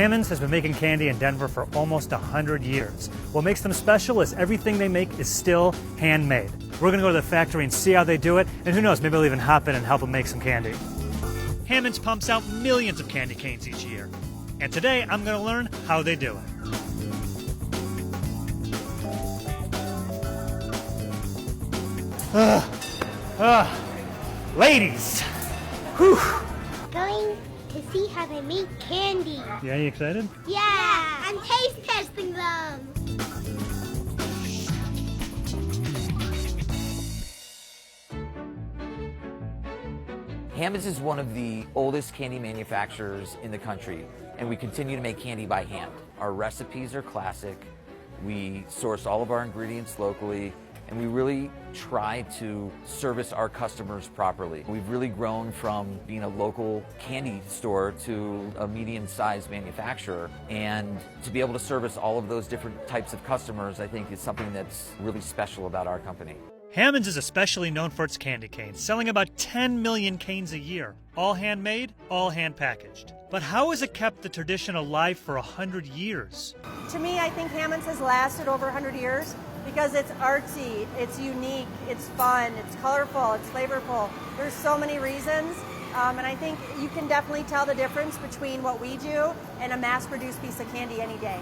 Hammond's has been making candy in Denver for almost 100 years. What makes them special is everything they make is still handmade. We're gonna go to the factory and see how they do it, and who knows, maybe I'll even hop in and help them make some candy. Hammond's pumps out millions of candy canes each year. And today, I'm gonna learn how they do it. Ladies! Whew! Going to see how they make candy. Yeah, you excited? Yeah, I'm taste testing them. Hammond's is one of the oldest candy manufacturers in the country, and we continue to make candy by hand. Our recipes are classic. We source all of our ingredients locally, and we really try to service our customers properly. We've really grown from being a local candy store to a medium-sized manufacturer, and to be able to service all of those different types of customers, I think, is something that's really special about our company. Hammond's is especially known for its candy canes, selling about 10 million canes a year. All handmade, all hand-packaged. But how has it kept the tradition alive for 100 years? To me, I think Hammond's has lasted over 100 years because it's artsy, it's unique, it's fun, it's colorful, it's flavorful. There's so many reasons, and I think you can definitely tell the difference between what we do and a mass-produced piece of candy any day.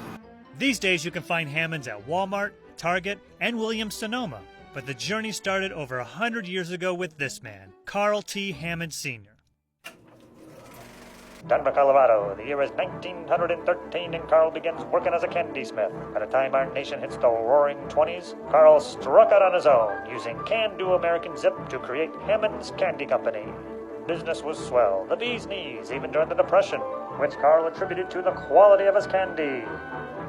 These days you can find Hammond's at Walmart, Target, and Williams-Sonoma. But the journey started over 100 years ago with this man, Carl T. Hammond Sr. Denver, Colorado. The year is 1913 and Carl begins working as a candy smith. By the time our nation hits the roaring 20s, Carl struck out on his own, using can-do American Zip to create Hammond's Candy Company. Business was swell, the bee's knees, even during the Depression, which Carl attributed to the quality of his candy.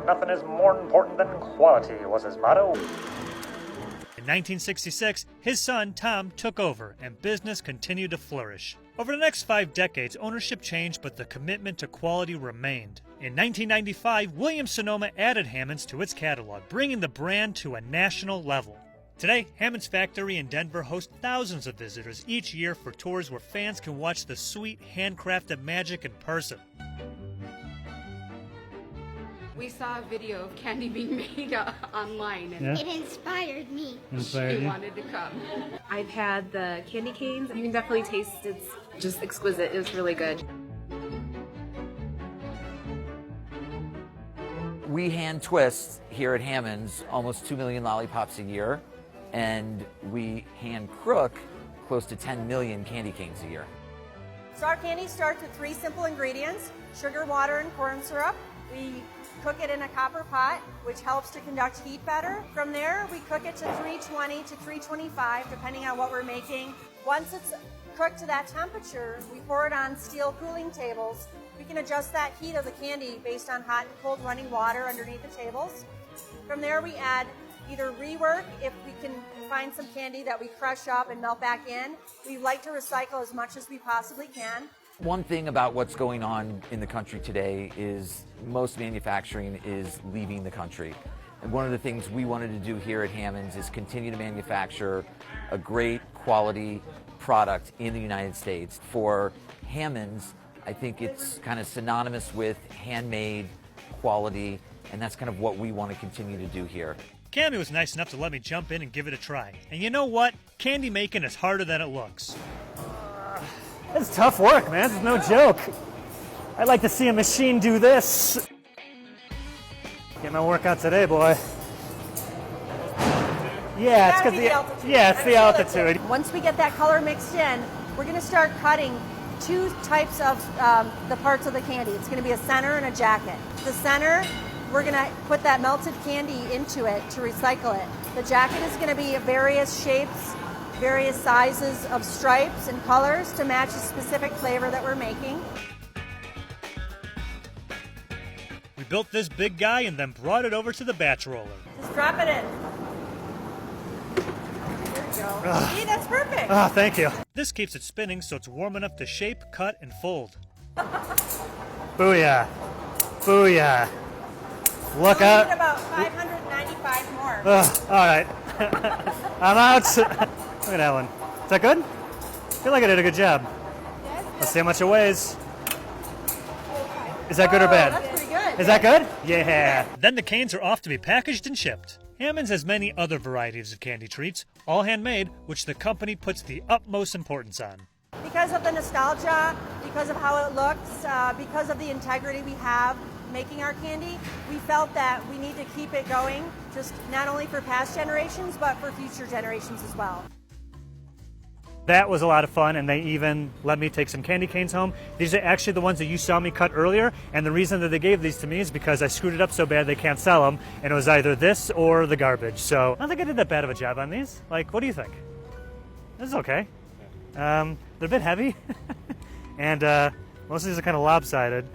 Nothing is more important than quality, was his motto. In 1966, his son, Tom, took over, and business continued to flourish. Over the next 5 decades, ownership changed, but the commitment to quality remained. In 1995, Williams-Sonoma added Hammond's to its catalog, bringing the brand to a national level. Today, Hammond's factory in Denver hosts thousands of visitors each year for tours where fans can watch the sweet, handcrafted magic in person. We saw a video of candy being made online, and It inspired me. she wanted to come. I've had the candy canes. You can definitely taste it's just exquisite. It was really good. We hand twist here at Hammond's almost 2 million lollipops a year, and we hand crook close to 10 million candy canes a year. So our candy starts with 3 simple ingredients: sugar, water, and corn syrup. We cook it in a copper pot, which helps to conduct heat better. From there, we cook it to 320 to 325, depending on what we're making. Once it's cooked to that temperature, we pour it on steel cooling tables. We can adjust that heat of the candy based on hot and cold running water underneath the tables. From there, we add either rework, if we can find some candy that we crush up and melt back in. We like to recycle as much as we possibly can. One thing about what's going on in the country today is most manufacturing is leaving the country. And one of the things we wanted to do here at Hammond's is continue to manufacture a great quality product in the United States. For Hammond's, I think it's kind of synonymous with handmade quality, and that's kind of what we want to continue to do here. Cammy was nice enough to let me jump in and give it a try. And you know what? Candy making is harder than it looks. It's tough work, man. It's no joke. I'd like to see a machine do this. Get my workout today, boy. Yeah, it's the altitude. Once we get that color mixed in, we're going to start cutting 2 types of the parts of the candy. It's going to be a center and a jacket. The center, we're going to put that melted candy into it to recycle it. The jacket is going to be various shapes, various sizes of stripes and colors to match the specific flavor that we're making. We built this big guy and then brought it over to the batch roller. Just drop it in. There we go. See, that's perfect. Ah, thank you. This keeps it spinning so it's warm enough to shape, cut, and fold. Booyah. Booyah. Look out. Need about 595 more. All right. I'm out. Look at that one. Is that good? I feel like I did a good job. Let's see how much it weighs. Is that good or bad? That's pretty Is that good? Yeah. Then the canes are off to be packaged and shipped. Hammond's has many other varieties of candy treats, all handmade, which the company puts the utmost importance on. Because of the nostalgia, because of how it looks, because of the integrity we have making our candy, we felt that we need to keep it going, just not only for past generations, but for future generations as well. That was a lot of fun, and they even let me take some candy canes home. These are actually the ones that you saw me cut earlier, and the reason that they gave these to me is because I screwed it up so bad they can't sell them, and it was either this or the garbage. So I don't think I did that bad of a job on these. Like, what do you think? This is okay. They're a bit heavy, and most of these are kind of lopsided.